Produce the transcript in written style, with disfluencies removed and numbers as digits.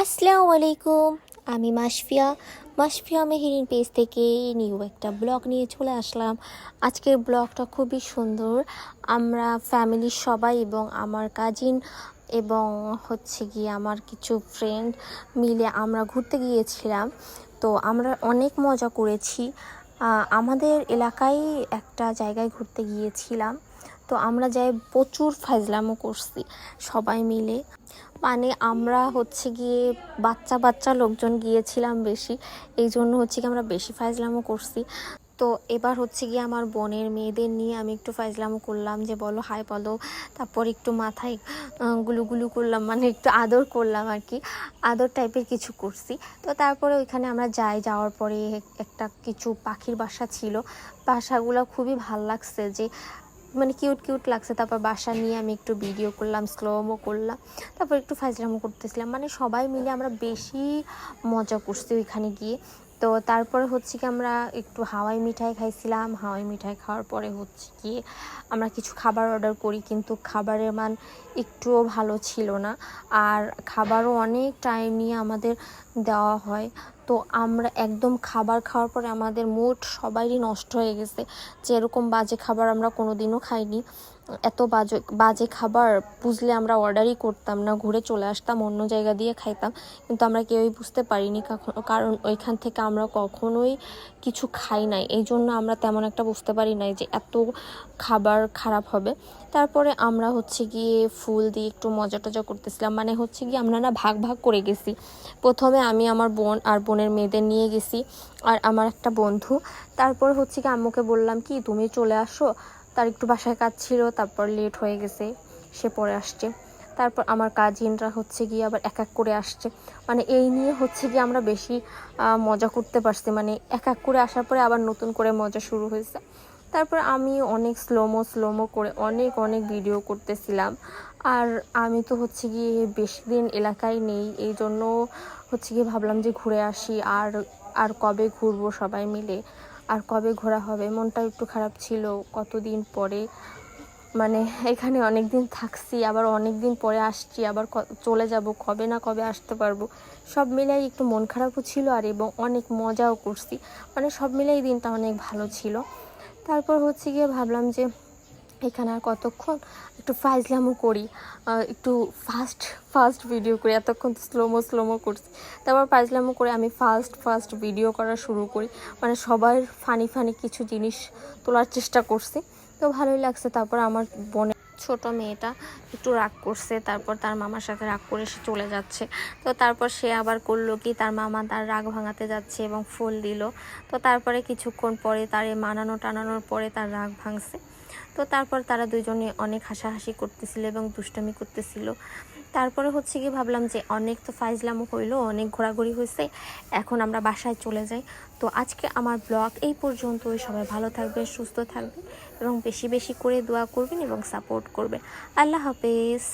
আসসালামু আলাইকুম। আমি মাশফিয়া মেহেরিন পেজ থেকে নিউ একটা ব্লগ নিয়ে চলে আসলাম। আজকের ব্লগটা খুবই সুন্দর। আমরা ফ্যামিলির সবাই এবং আমার কাজিন এবং হচ্ছে গিয়ে আমার কিছু ফ্রেন্ড মিলে আমরা ঘুরতে গিয়েছিলাম। তো আমরা অনেক মজা করেছি। আমাদের এলাকায় একটা জায়গায় ঘুরতে গিয়েছিলাম। তো আমরা যাই প্রচুর ফাজলামো করছি সবাই মিলে। মানে আমরা হচ্ছে গিয়ে বাচ্চা বাচ্চা লোকজন গিয়েছিলাম বেশি, এই জন্য হচ্ছে কি আমরা বেশি ফাজলামো করছি। তো এবার হচ্ছে গিয়ে আমার বোনের মেয়েদের নিয়ে আমি একটু ফাজলামো করলাম, যে বলো হাই বলো, তারপর একটু মাথায় গুলু করলাম, মানে একটু আদর করলাম আর কি, আদর টাইপের কিছু করছি। তো তারপরে ওইখানে আমরা যাওয়ার পরে একটা কিছু পাখির বাসা ছিল। বাসাগুলো খুবই ভাল লাগছে, যে মানে কিউট লাগছে। তারপর বাসা নিয়ে আমি একটু ভিডিও করলাম, স্লোমো করলাম, তারপর একটু ফাজলামো করতেছিলাম। মানে সবাই মিলে আমরা বেশি মজা করছি ওইখানে গিয়ে। তো তারপরে হচ্ছে কি আমরা একটু হাওয়াই মিঠাই খাইছিলাম। হাওয়াই মিঠাই খাওয়ার পরে হচ্ছে কি আমরা কিছু খাবার অর্ডার করি, কিন্তু খাবারের মান একটুও ভালো ছিল না, আর খাবারও অনেক টাইম নিয়ে আমাদের দেওয়া হয়। তো আমরা একদম খাবার খাওয়ার পরে আমাদের মুড সবারই নষ্ট হয়ে গেছে, যে এরকম বাজে খাবার আমরা কোনোদিনও খাইনি। এত বাজে খাবার বুঝলে আমরা অর্ডারই করতাম না, ঘুরে চলে আসতাম, অন্য জায়গা দিয়ে খাইতাম। কিন্তু আমরা কেউই বুঝতে পারিনি, কারণ ওইখান থেকে আমরা কখনোই কিছু খাই নাই, এই জন্য আমরা তেমন একটা বুঝতে পারি নাই যে এত খাবার খারাপ হবে। তারপরে আমরা হচ্ছে গিয়ে ফুল দিয়ে একটু মজা টজা করতেছিলাম। মানে হচ্ছে গিয়ে আমরা না ভাগ করে গেছি। প্রথমে আমি আমার বোন আর বোনের মেয়েদের নিয়ে গেছি, আর আমার একটা বন্ধু। তারপর হচ্ছে কি আম্মুকে বললাম কি তুমি চলে আসো, তার একটু বাসায় কাজ ছিল, তারপর লেট হয়ে গেছে, সে পরে আসছে। তারপর আমার কাজিনরা হচ্ছে গিয়ে আবার এক করে আসছে। মানে এই নিয়ে হচ্ছে গিয়ে আমরা বেশি মজা করতে পারছি। মানে এক করে আসার পরে আবার নতুন করে মজা শুরু হয়েছে। তারপর আমি অনেক স্লোমো করে অনেক ভিডিও করতেছিলাম। আর আমি তো হচ্ছে গিয়ে বেশি দিন এলাকায় নেই, এই জন্য হচ্ছে গিয়ে ভাবলাম যে ঘুরে আসি। আর কবে ঘুরবো সবাই মিলে, আর কবে ঘোরা হবে, মনটা একটু খারাপ ছিল কতদিন পরে। মানে এখানে অনেক দিন থাকছি, আবার অনেক দিন পরে আসছি, আবার চলে যাব, কবে আসতে পারবো। সব মিলাই একটু মন খারাপও ছিল, আর এবং অনেক মজাও করছি। মানে সব মিলাই দিনটা অনেক ভালো ছিল। তারপর হচ্ছে গিয়ে ভাবলাম যে এখানে আর কতক্ষণ, একটু ফাজলামো করি, একটু ফাস্ট ভিডিও করি। এতক্ষণ তো স্লোমো করছি, তারপর ফাজলামো করে আমি ফাস্ট ভিডিও করা শুরু করি। মানে সবার ফানি কিছু জিনিস তোলার চেষ্টা করছি, তো ভালোই লাগছে। তারপর আমার বোনের ছোট মেয়েটা একটু রাগ করছে, তারপর তার মামার সাথে রাগ করে সে চলে যাচ্ছে। তো তারপর সে আবার করলো কি, তার মামা তার রাগ ভাঙাতে যাচ্ছে এবং ফুল দিল। তো তারপরে কিছুক্ষণ পরে তার টানানোর পরে তার রাগ ভাঙছে। তো তারপর তারা দুজনে অনেক হাসাহাসি করতেছিল এবং দুষ্টামি করতেছিল। তারপরে হচ্ছে কি ভাবলাম যে অনেক তো ফাইজলামো হইলো, অনেক ঘোরাঘুরি হয়েছে, এখন আমরা বাসায় চলে যাই। তো আজকে আমার ব্লগ এই পর্যন্তই। সবাই ভালো থাকবে, সুস্থ থাকবে এবং বেশি করে দোয়া করবেন এবং সাপোর্ট করবেন। আল্লাহ হাফেজ।